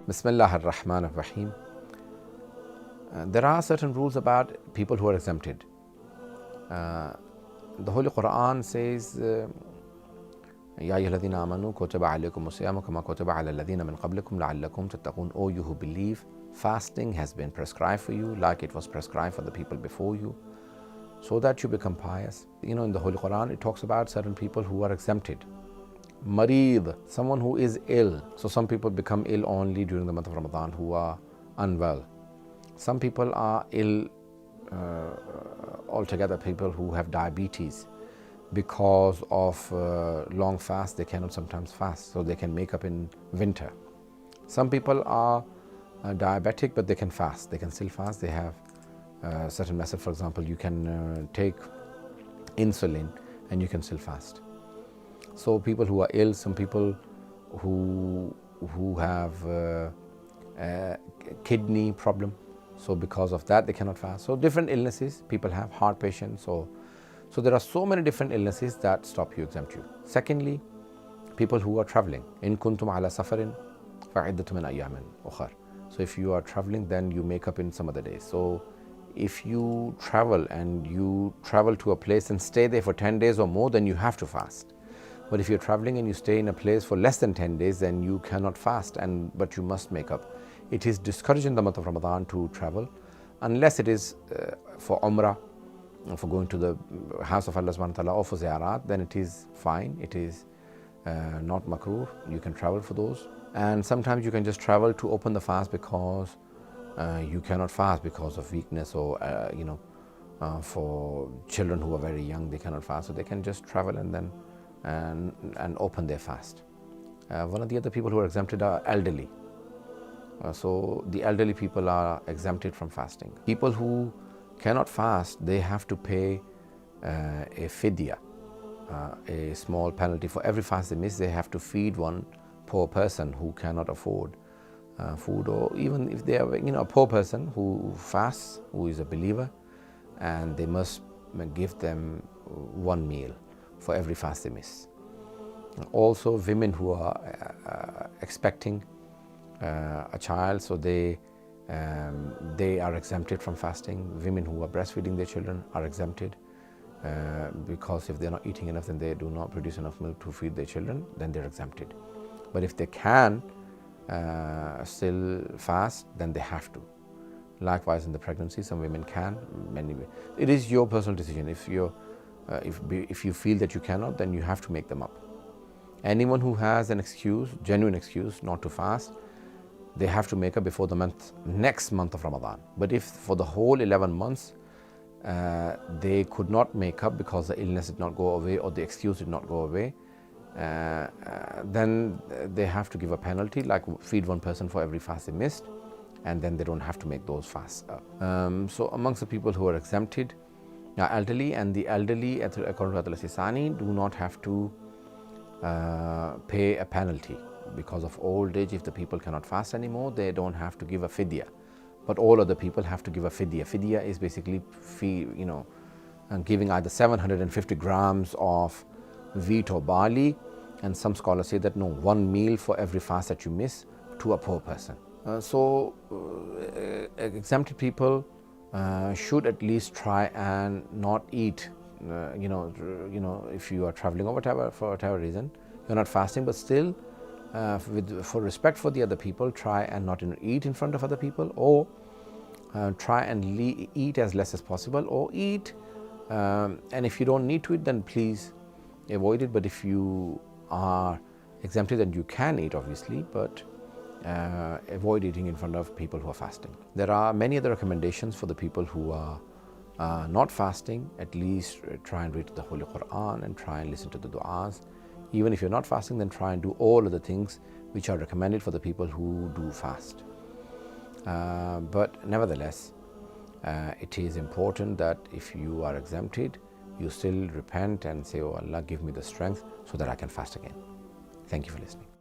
Bismillah ar-Rahman ar-Rahim. There are certain rules about people who are exempted. The Holy Quran says, Ya ayyuhalladhina amanu kutiba alaykumus siyamu kama kutiba ala alladhina min qablikum la'allakum tattaqun. O you who believe, fasting has been prescribed for you like it was prescribed for the people before you, so that you become pious. In the Holy Quran it talks about certain people who are exempted. Mareed, someone who is ill. So some people become ill only during the month of Ramadan who are unwell. Some people are ill altogether, people who have diabetes. Because of long fast, they cannot sometimes fast, so they can make up in winter. Some people are diabetic, but they can fast. They can still fast. They have certain method. For example, you can take insulin and you can still fast. So people who are ill, some people who have kidney problem, so because of that they cannot fast. So different illnesses people have, heart patients. So there are so many different illnesses that stop you, exempt you. Secondly, people who are traveling. In kuntum ala safarin fa'iddatun min ayyamin ukhar. So if you are traveling, then you make up in some other days. So if you travel and you travel to a place and stay there for 10 days or more, then you have to fast. But if you're traveling and you stay in a place for less than 10 days, then you cannot fast, but you must make up. It is discouraged in the month of Ramadan to travel, unless it is for Umrah, for going to the house of Allah subhanahu wa ta'ala, or for ziyarat, then it is fine. It is not makruh. You can travel for those. And sometimes you can just travel to open the fast because you cannot fast because of weakness, or for children who are very young, they cannot fast, so they can just travel and then and open their fast. One of the other people who are exempted are elderly. So the elderly people are exempted from fasting. People who cannot fast, they have to pay a fidya, a small penalty. For every fast they miss, they have to feed one poor person who cannot afford food, or even if they are a poor person who fasts, who is a believer, and they must give them one meal for every fast they miss. Also, women who are expecting a child, so they are exempted from fasting. Women who are breastfeeding their children are exempted because if they're not eating enough, then they do not produce enough milk to feed their children, then they're exempted. But if they can still fast, then they have to. Likewise, in the pregnancy, some women can. It is your personal decision. If you feel that you cannot, then you have to make them up. Anyone who has an excuse, genuine excuse not to fast, they have to make up before the next month of Ramadan. But if for the whole 11 months they could not make up because the illness did not go away or the excuse did not go away, then they have to give a penalty, like feed one person for every fast they missed, and then they don't have to make those fasts up. So amongst the people who are exempted are elderly, and the elderly, according to Al-Sistani, do not have to pay a penalty because of old age. If the people cannot fast anymore, they don't have to give a fidya, but all other people have to give a fidya. Fidya is basically giving either 750 grams of wheat or barley, and some scholars say that no, one meal for every fast that you miss to a poor person. So exempted people should at least try and not eat. If you are traveling or whatever, for whatever reason, you're not fasting, but still, for respect for the other people, try and not eat in front of other people, or try and eat as less as possible, or eat. And if you don't need to eat, then please avoid it. But if you are exempted, then you can eat, obviously, but avoid eating in front of people who are fasting. There are many other recommendations for the people who are not fasting. At least try and read the Holy Quran and try and listen to the du'as. Even if you're not fasting, then try and do all of the things which are recommended for the people who do fast. But nevertheless, it is important that if you are exempted, you still repent and say, oh Allah, give me the strength so that I can fast again. Thank you for listening.